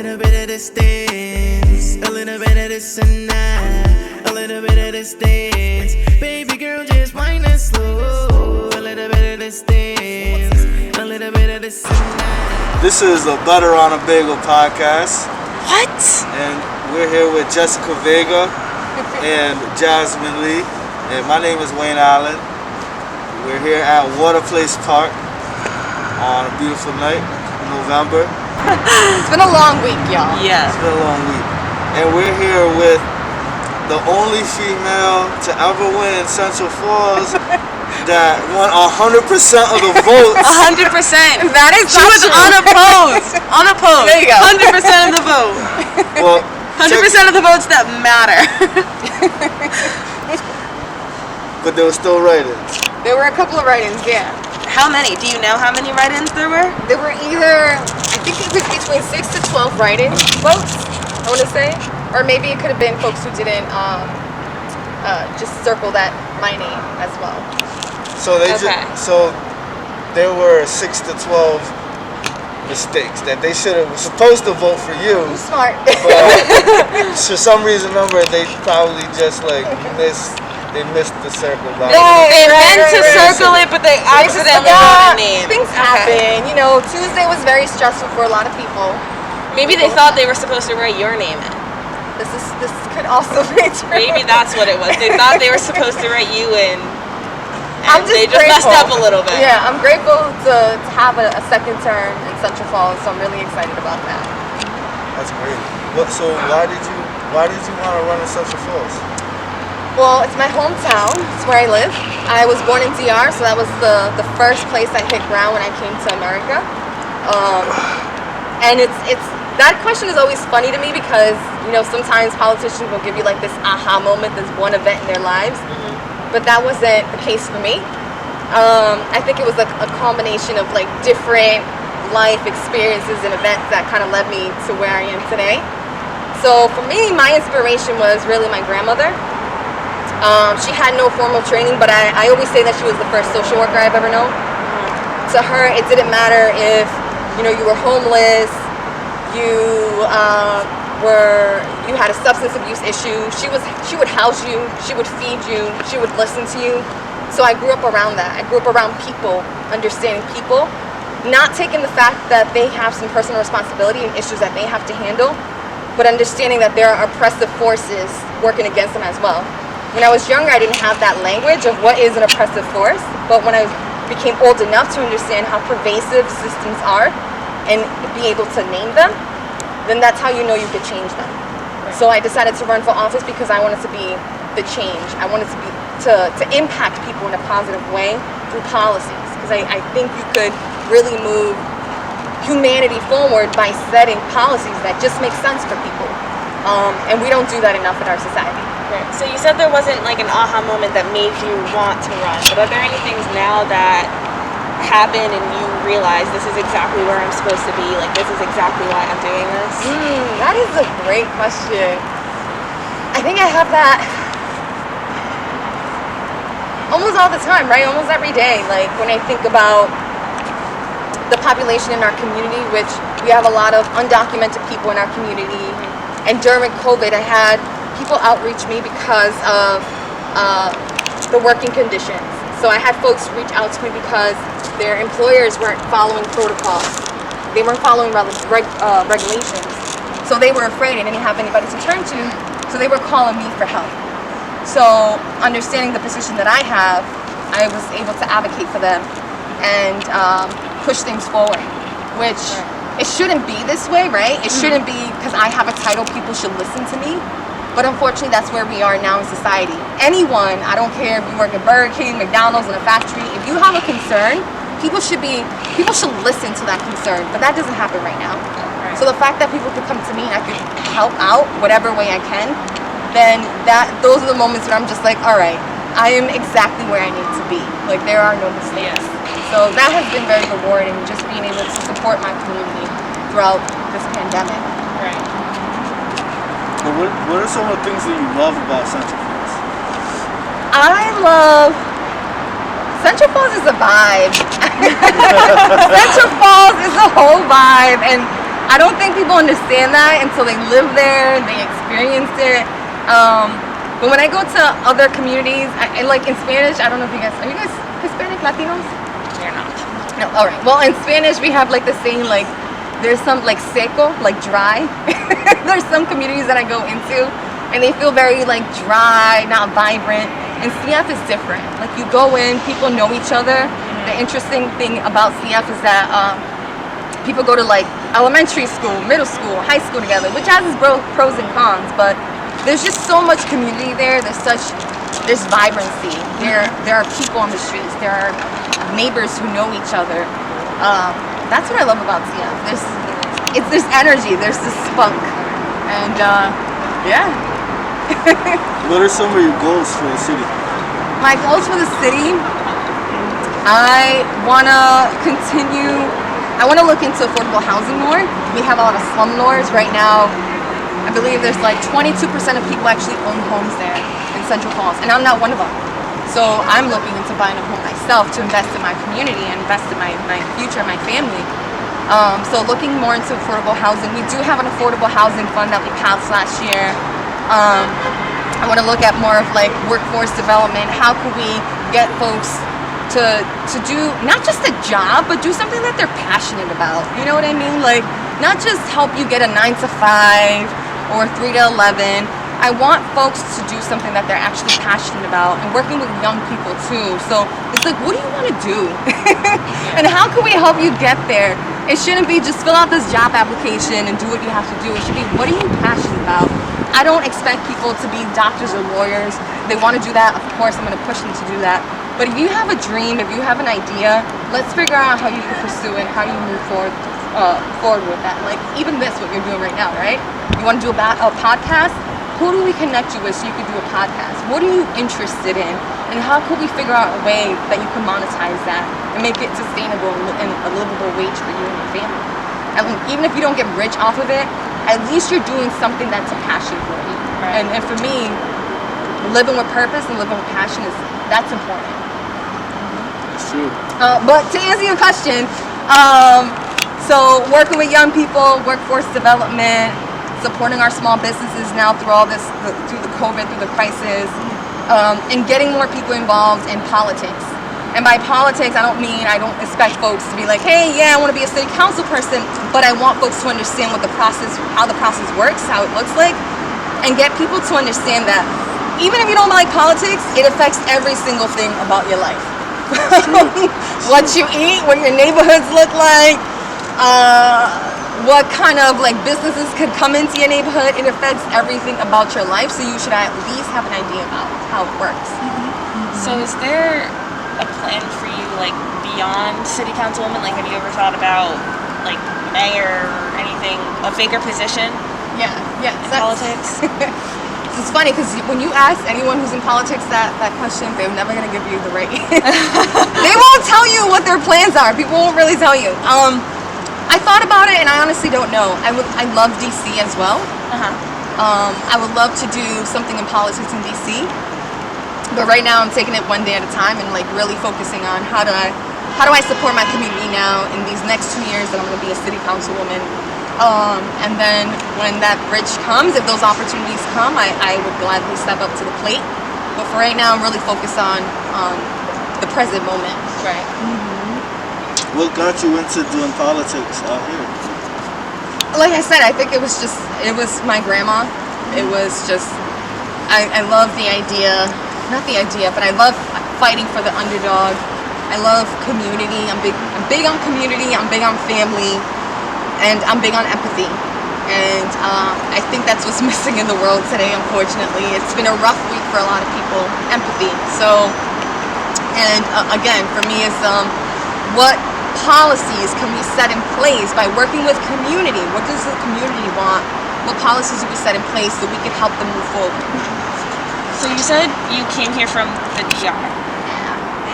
little bit of this dance, a little bit of this and that, a little bit of this dance. Baby girl, just whine it slow. A little bit of this dance, a little bit of this and that. This is a Butter on a Bagel podcast. What? And we're here with Jessica Vega and Jasmine Lee. And my name is Wayne Allen. We're here at Waterplace Park on a beautiful night in November. It's been a long week, y'all. Yeah. It's been a long week. And we're here with the only female to ever win Central Falls that won 100% of the votes. 100%. That is She was unopposed. Unopposed. There you go. 100% of the vote. Well, 100% of the votes that matter. But there were still write-ins. There were a couple of write-ins, yeah. How many? Do you know how many write-ins there were? There were either, I think it was between 6 to 12 write-in votes, I want to say. Or maybe it could have been folks who didn't just circle that my name as well. So so there were 6 to 12 mistakes that they were supposed to vote for you. Smart. But for some reason, they probably just they missed the circle. They meant to circle it, but they accidentally wrote a name. Things happen. You know, Tuesday was very stressful for a lot of people. Maybe they thought they were supposed to write your name in. This could also be true. Maybe that's what it was. They thought they were supposed to write you in. I'm just they just messed up a little bit. Yeah, I'm grateful to have a second term in Central Falls, so I'm really excited about that. That's great. So why did you want to run in Central Falls? Well, it's my hometown. It's where I live. I was born in DR, so that was the first place I hit ground when I came to America. And it's that question is always funny to me because, you know, sometimes politicians will give you like this aha moment, this one event in their lives. But that wasn't the case for me. I think it was like a combination of like different life experiences and events that kind of led me to where I am today. So for me, my inspiration was really my grandmother. She had no formal training, but I always say that she was the first social worker I've ever known. To her, it didn't matter if, you know, you were homeless, you had a substance abuse issue. She would house you, she would feed you, she would listen to you. So I grew up around that. I grew up around people, understanding people, not taking the fact that they have some personal responsibility and issues that they have to handle, but understanding that there are oppressive forces working against them as well. When I was younger, I didn't have that language of what is an oppressive force, but when I became old enough to understand how pervasive systems are and be able to name them, then that's how you know you could change them. Right. So I decided to run for office because I wanted to be the change. I wanted to impact people in a positive way through policies, because I think you could really move humanity forward by setting policies that just make sense for people. And we don't do that enough in our society. Right. So you said there wasn't like an aha moment that made you want to run, but are there any things now that happen and you realize this is exactly where I'm supposed to be, like this is exactly why I'm doing this? That is a great question. I think I have that almost all the time, right? Almost every day. Like when I think about the population in our community, which we have a lot of undocumented people in our community, and during COVID I had people outreach me because of the working conditions. So I had folks reach out to me because their employers weren't following protocols. They weren't following regulations. So they were afraid and didn't have anybody to turn to. So they were calling me for help. So understanding the position that I have, I was able to advocate for them and push things forward, which it shouldn't be this way, right? It shouldn't be because I have a title, people should listen to me. But unfortunately, that's where we are now in society. Anyone, I don't care if you work at Burger King, McDonald's, in a factory, if you have a concern, people should listen to that concern. But that doesn't happen right now. Right. So the fact that people could come to me and I could help out whatever way I can, then those are the moments when I'm just like, all right, I am exactly where I need to be. Like there are no mistakes. Yeah. So that has been very rewarding, just being able to support my community throughout this pandemic. Right. But what are some of the things that you love about Central Falls? Central Falls is a vibe. Central Falls is a whole vibe, and I don't think people understand that until they live there, they experience it. But when I go to other communities, I like in Spanish, I don't know if are you guys Hispanic, Latinos? They're not. No, all right. Well, in Spanish, we have like the saying, like, there's some like seco, like dry. There's some communities that I go into, and they feel very like dry, not vibrant. And CF is different. Like you go in, people know each other. The interesting thing about CF is that people go to like elementary school, middle school, high school together, which has its pros and cons, but there's just so much community there. There's vibrancy. There are people on the streets. There are neighbors who know each other. That's what I love about CF. There's energy. There's this spunk, and yeah. What are some of your goals for the city? My goals for the city, I want to look into affordable housing more. We have a lot of slumlords right now. I believe there's like 22% of people actually own homes there in Central Falls, and I'm not one of them. So I'm looking into buying a home myself to invest in my community and invest in my future, my family. So looking more into affordable housing. We do have an affordable housing fund that we passed last year. I want to look at more of like workforce development. How can we get folks to do not just a job, but do something that they're passionate about? You know what I mean? Like not just help you get a 9 to 5 or 3 to 11. I want folks to do something that they're actually passionate about, and working with young people too. So it's like, what do you want to do? And how can we help you get there? It shouldn't be just fill out this job application and do what you have to do. It should be, what are you passionate about? I don't expect people to be doctors or lawyers. If they want to do that, of course, I'm going to push them to do that. But if you have a dream, if you have an idea, let's figure out how you can pursue it, how you move forward with that. Like even this, what you're doing right now, right? You want to do a podcast? Who do we connect you with so you can do a podcast? What are you interested in? And how could we figure out a way that you can monetize that and make it sustainable and a livable wage for you and your family? And even if you don't get rich off of it, at least you're doing something that's a passion for you. Right. And for me, living with purpose and living with passion that's important. It's true. But to answer your question, so working with young people, workforce development, supporting our small businesses now through all this, through the COVID, through the crisis, and getting more people involved in politics. And by politics, I don't expect folks to be like, hey, yeah, I want to be a city council person, but I want folks to understand what how the process works, how it looks like, and get people to understand that even if you don't like politics, it affects every single thing about your life. What you eat, what your neighborhoods look like, what kind of like businesses could come into your neighborhood. It affects everything about your life, so you should at least have an idea about how it works. So is there a plan for you like beyond city councilwoman? Like have you ever thought about like mayor or anything, a bigger position Yeah, in politics? It's funny because when you ask anyone who's in politics that question, they're never going to give you the right. They won't tell you what their plans are. People won't really tell you. I thought about it, and I honestly don't know. I love DC as well. I would love to do something in politics in DC, but right now I'm taking it one day at a time and like really focusing on how do I support my community now in these next 2 years that I'm going to be a city councilwoman. And then when that bridge comes, if those opportunities come, I would gladly step up to the plate. But for right now, I'm really focused on the present moment. Right. What got you into doing politics out here? Like I said, I think it was my grandma. It was just, I love the idea, not the idea, but I love fighting for the underdog. I love community. I'm big on community. I'm big on family. And I'm big on empathy. And I think that's what's missing in the world today, unfortunately. It's been a rough week for a lot of people, empathy. So, and again, for me, it's what policies can we set in place by working with community? What does the community want? What policies do we set in place so we can help them move forward? So you said you came here from the DR.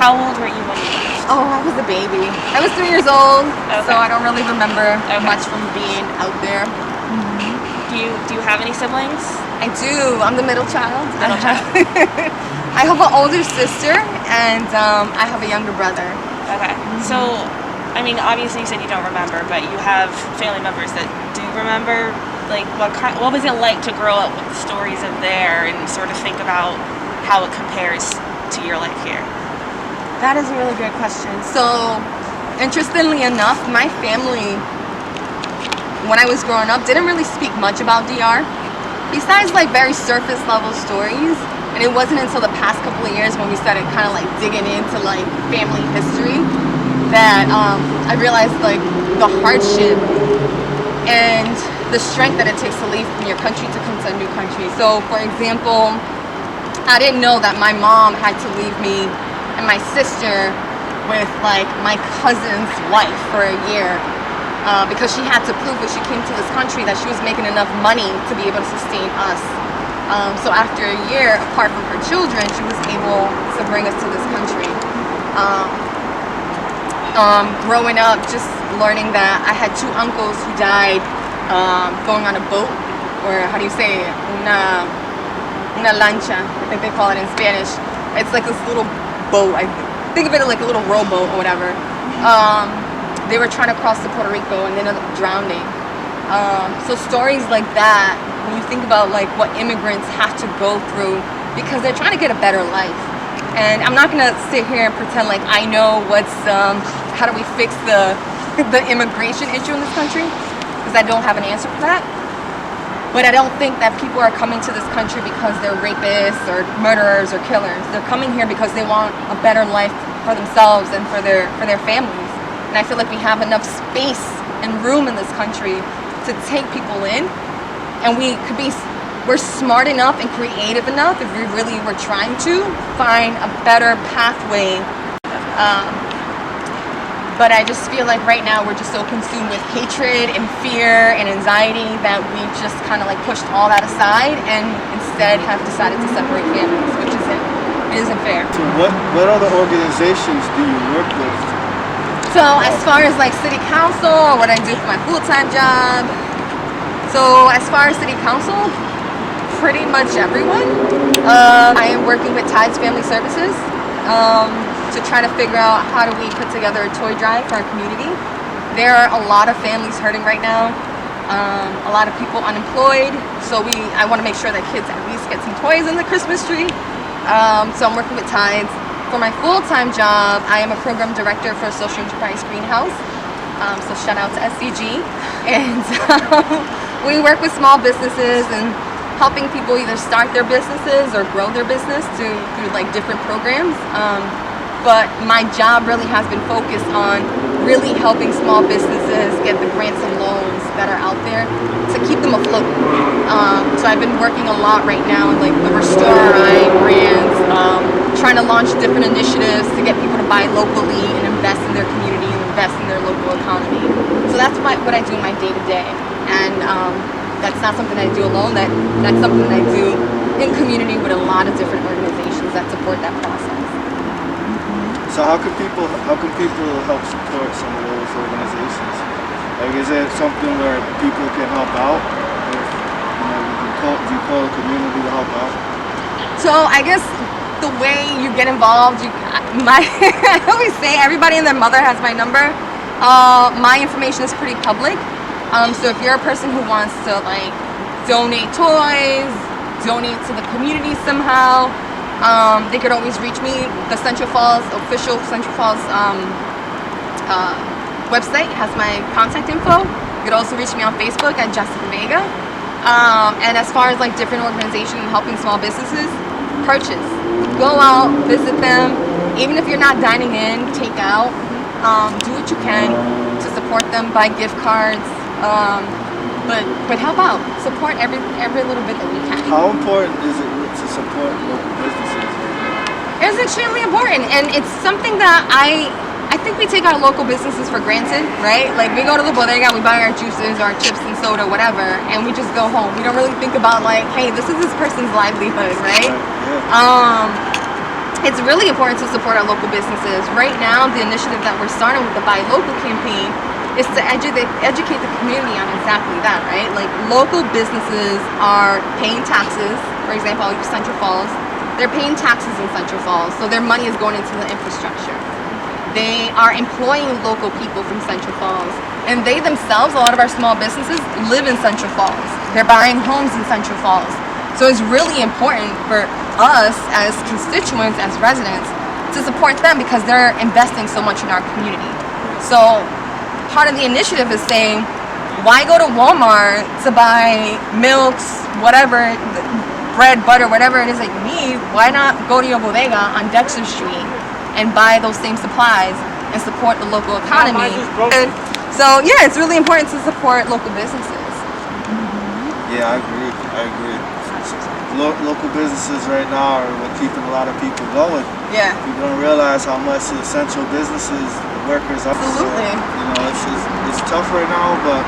How old were you when you left? Oh, I was a baby. I was 3 years old, so I don't really remember much from being out there. Do you have any siblings? I do. I'm the middle child. I have an older sister, and I have a younger brother. Okay. So I mean, obviously you said you don't remember, but you have family members that do remember. Like, what was it like to grow up with the stories of there and sort of think about how it compares to your life here? That is a really good question. So, interestingly enough, my family, when I was growing up, didn't really speak much about DR. Besides like very surface level stories. And it wasn't until the past couple of years when we started kind of like digging into like family history that I realized like the hardship and the strength that it takes to leave from your country to come to a new country. So for example, I didn't know that my mom had to leave me and my sister with like my cousin's wife for a year because she had to prove when she came to this country that she was making enough money to be able to sustain us. So after a year, apart from her children, she was able to bring us to this country. Growing up, just learning that I had two uncles who died going on a boat, or how do you say it? Una lancha, I think they call it in Spanish. It's like this little boat. I think of it like a little rowboat or whatever. They were trying to cross to Puerto Rico and they ended up drowning. So stories like that, when you think about like what immigrants have to go through because they're trying to get a better life. And I'm not gonna sit here and pretend like I know what's how do we fix the immigration issue in this country, because I don't have an answer for that. But I don't think that people are coming to this country because they're rapists or murderers or killers. They're coming here because they want a better life for themselves and for their families. And I feel like we have enough space and room in this country to take people in, and we're smart enough and creative enough, if we really were trying to find a better pathway. But I just feel like right now we're just so consumed with hatred and fear and anxiety that we just kind of like pushed all that aside and instead have decided to separate families, which isn't fair. So what other organizations do you work with? So as far as like city council or what I do for my full-time job, so as far as city council, pretty much everyone. I am working with Tides Family Services to try to figure out how do we put together a toy drive for our community. There are a lot of families hurting right now, a lot of people unemployed, so I want to make sure that kids at least get some toys in the Christmas tree. So I'm working with Tides. For my full-time job, I am a program director for Social Enterprise Greenhouse, so shout out to SCG. And we work with small businesses and helping people either start their businesses or grow their business through like different programs. But my job really has been focused on really helping small businesses get the grants and loans that are out there to keep them afloat. So I've been working a lot right now in like the Restore Our Eye brands, trying to launch different initiatives to get people to buy locally and invest in their community and invest in their local economy. So that's what I do in my day-to-day. And that's not something I do alone. That's something I do in community with a lot of different organizations that support that process. So how can people help support some of those organizations? Like, is it something where people can help out? If, do you call a community to help out? So I guess the way you get involved, I always say everybody and their mother has my number. My information is pretty public. So if you're a person who wants to like donate toys, donate to the community somehow, they could always reach me. The Central Falls, official Central Falls website has my contact info. You could also reach me on Facebook at Jessica Vega. And as far as like different organizations and helping small businesses, purchase. Go out, visit them. Even if you're not dining in, take out. Do what you can to support them, buy gift cards. But help out. Support every little bit that we can. How important is it to support local businesses? It's extremely important, and it's something that I think we take our local businesses for granted, right? Like we go to the bodega, we buy our juices, our chips and soda, whatever, and we just go home. We don't really think about like, hey, this is this person's livelihood, right? Yeah. It's really important to support our local businesses. Right now, the initiative that we're starting with the Buy Local campaign is to educate the community on exactly that, right? Like local businesses are paying taxes. For example, I'll use Central Falls. They're paying taxes in Central Falls, so their money is going into the infrastructure. They are employing local people from Central Falls. And they themselves, a lot of our small businesses, live in Central Falls. They're buying homes in Central Falls. So it's really important for us as constituents, as residents, to support them because they're investing so much in our community. So part of the initiative is saying, why go to Walmart to buy milks, whatever, bread, butter, whatever it is that you need? Why not go to your bodega on Dexter Street and buy those same supplies and support the local economy? And so yeah, it's really important to support local businesses. Yeah, I agree. Local businesses right now are what keeping a lot of people going. Yeah. People don't realize how much the essential businesses, the workers are. Absolutely. So, it's tough right now, but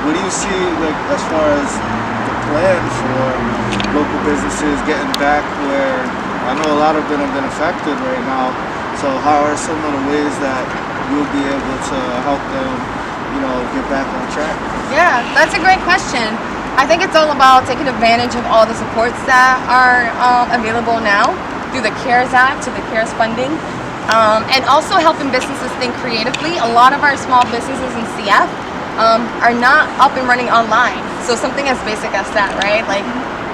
what do you see like as far as the plan for local businesses getting back where I know a lot of them have been affected right now. So how are some of the ways that you'll be able to help them, get back on track? Yeah, that's a great question. I think it's all about taking advantage of all the supports that are available now through the CARES Act, to the CARES funding, and also helping businesses think creatively. A lot of our small businesses in CF are not up and running online. So something as basic as that, right? Like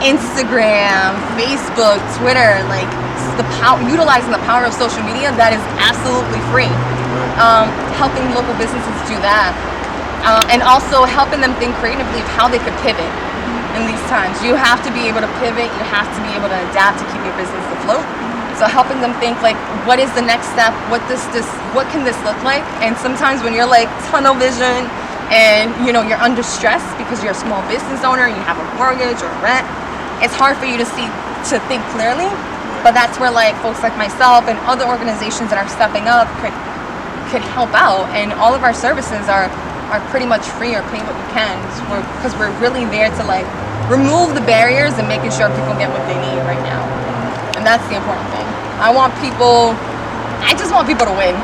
Instagram, Facebook, Twitter, like utilizing the power of social media, that is absolutely free. Helping local businesses do that. And also helping them think creatively of how they could pivot in these times. You have to be able to pivot, you have to be able to adapt to keep your business afloat. So helping them think like, what is the next step? What can this look like? And sometimes when you're like tunnel vision and you're under stress because you're a small business owner, you have a mortgage or rent, it's hard for you to think clearly. But that's where like folks like myself and other organizations that are stepping up could help out. And all of our services are pretty much free or pay what you can because we're really there to like remove the barriers and making sure people get what they need right now. And that's the important thing. I just want people to win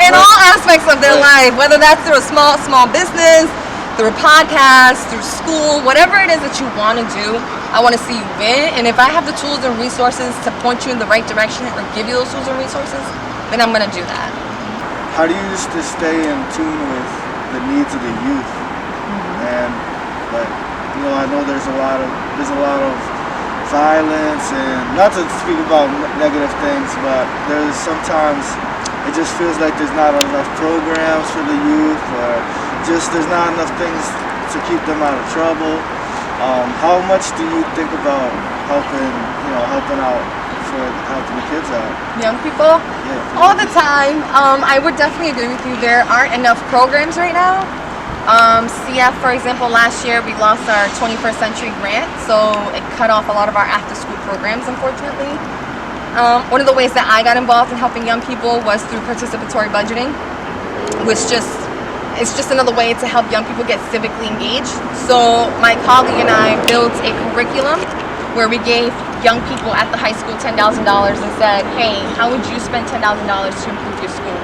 in all aspects of their life, whether that's through a small business, through a podcast, through school, whatever it is that you want to do. I want to see you win. And if I have the tools and resources to point you in the right direction or give you those tools and resources, then I'm going to do that. How do you just stay in tune with the needs of the youth? And I know there's a lot of violence, and not to speak about negative things, but there's sometimes it just feels like there's not enough programs for the youth, or just there's not enough things to keep them out of trouble. How much do you think about helping out for helping the kids out? Young people? Yeah. All the time. I would definitely agree with you. There aren't enough programs right now. CF, for example, last year we lost our 21st Century grant, so it cut off a lot of our after-school programs, unfortunately. One of the ways that I got involved in helping young people was through participatory budgeting, which it's just another way to help young people get civically engaged. So my colleague and I built a curriculum where we gave young people at the high school $10,000 and said, hey, how would you spend $10,000 to improve your school?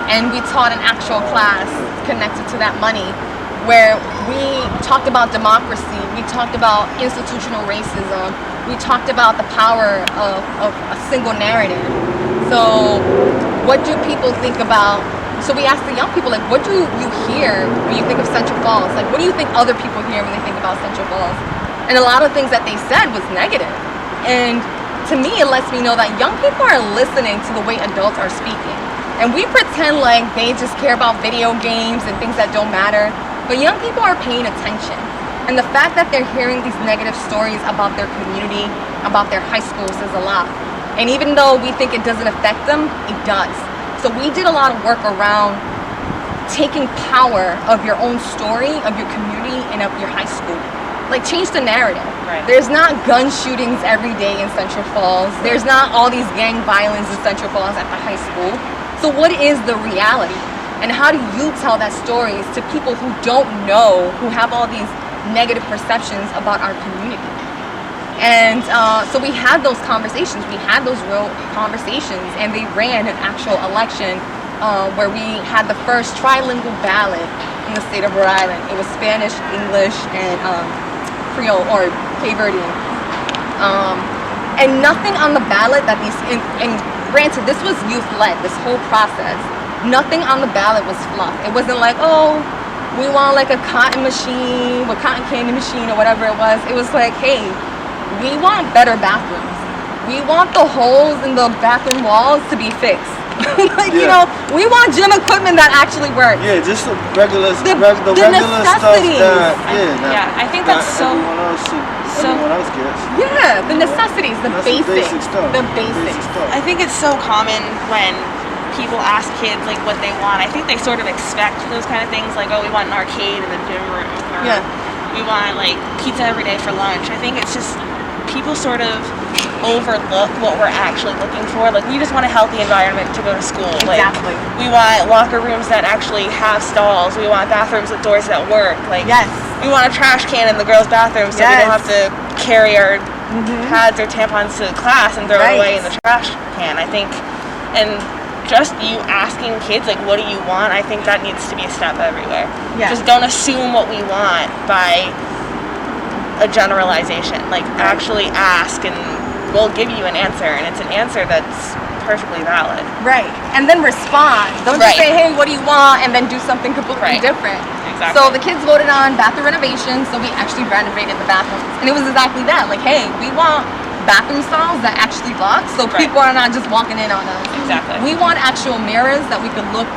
And we taught an actual class connected to that money where we talked about democracy, we talked about institutional racism, we talked about the power of a single narrative. So what do people think about, so we asked the young people, like, what do you hear when you think of Central Falls? Like, what do you think other people hear when they think about Central Falls? And a lot of things that they said was negative. And to me, it lets me know that young people are listening to the way adults are speaking. And we pretend like they just care about video games and things that don't matter. But young people are paying attention. And the fact that they're hearing these negative stories about their community, about their high schools, says a lot. And even though we think it doesn't affect them, it does. So we did a lot of work around taking power of your own story, of your community, and of your high school. Like, change the narrative. Right. There's not gun shootings every day in Central Falls. There's not all these gang violence in Central Falls at the high school. So what is the reality? And how do you tell that stories to people who don't know, who have all these negative perceptions about our community? And so we had those conversations. We had those real conversations, and they ran an actual election where we had the first trilingual ballot in the state of Rhode Island. It was Spanish, English, and Creole or Cape Verdean. And nothing on the ballot that these, and granted, this was youth-led, this whole process. Nothing on the ballot was fluff. It wasn't like, oh, we want like a cotton machine, a cotton candy machine or whatever it was. It was like, hey, we want better bathrooms. We want the holes in the bathroom walls to be fixed. Like, you know, we want gym equipment that actually works. Yeah, just the regular, The regular stuff necessities. that, I think that's so everyone else gets. Yeah, the necessities, the That's basics. basic stuff. The Basic basics. stuff. I think it's so common when people ask kids like what they want. I think they sort of expect those kind of things, like, oh, we want an arcade in the gym room, or Yeah. we want like pizza every day for lunch. I think it's just people sort of overlook what we're actually looking for. Like, we just want a healthy environment to go to school. Exactly. Like, we want locker rooms that actually have stalls. We want bathrooms with doors that work. Like, Yes. we want a trash can in the girls' bathroom so we Yes. don't have to carry our pads or tampons to class and throw it Right. away in the trash can. I think, and just you asking kids, like, what do you want? I think that needs to be a step everywhere. Yeah. Just don't assume what we want by a generalization. Like, actually ask and we'll give you an answer, and it's an answer that's perfectly valid. Right. And then respond. Don't just Right. say, hey, what do you want? And then do something completely Right. different. Exactly. So the kids voted on bathroom renovations, so we actually renovated the bathrooms. And it was exactly that. Like, hey, we want bathroom stalls that actually lock, so Right. people are not just walking in on us. Exactly. We want actual mirrors that we could look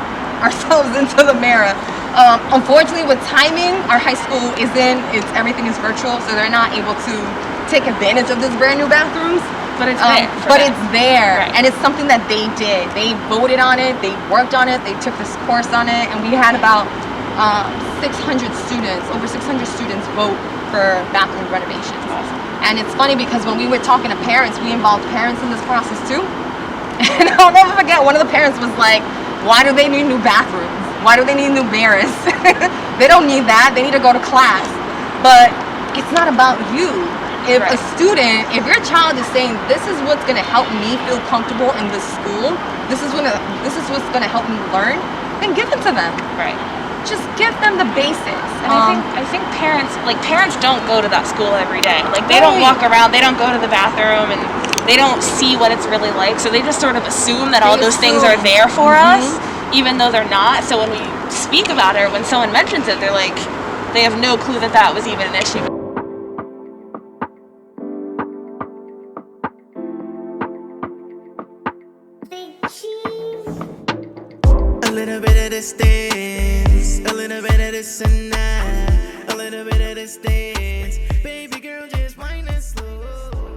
ourselves into the mirror. Unfortunately, with timing, our high school everything is virtual, so they're not able to take advantage of these brand new bathrooms. But it's there. for But them. it's there, Right. and it's something that they did. They voted on it, they worked on it, they took this course on it, and we had about 600 students, over 600 students vote for bathroom renovations. And it's funny because when we were talking to parents, we involved parents in this process too. And I'll never forget, one of the parents was like, why do they need new bathrooms? Why do they need new mirrors? They don't need that, they need to go to class. But it's not about you. If a Right. student, if your child is saying, this is what's gonna help me feel comfortable in this school, this is what's gonna help me learn, then give it to them. Right. Just give them the basics. And I think parents don't go to that school every day. Like, they don't Right. walk around, they don't go to the bathroom, and they don't see what it's really like. So they just sort of assume that all They those things are assume. there for us, even though they're not. So when we speak about it, or when someone mentions it, they're like, they have no clue that that was even an issue. A little bit of this dance, a little bit of this and that, a little bit of this dance. Baby girl, just wind it slow.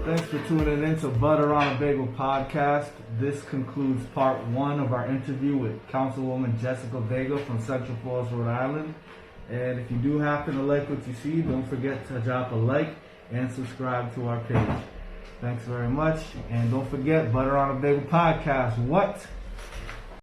Thanks for tuning in to Butter on a Bagel podcast. This concludes part 1 of our interview with Councilwoman Jessica Vega from Central Falls, Rhode Island. And if you do happen to like what you see, don't forget to drop a like and subscribe to our page. Thanks very much. And don't forget, Butter on a Bagel podcast. What?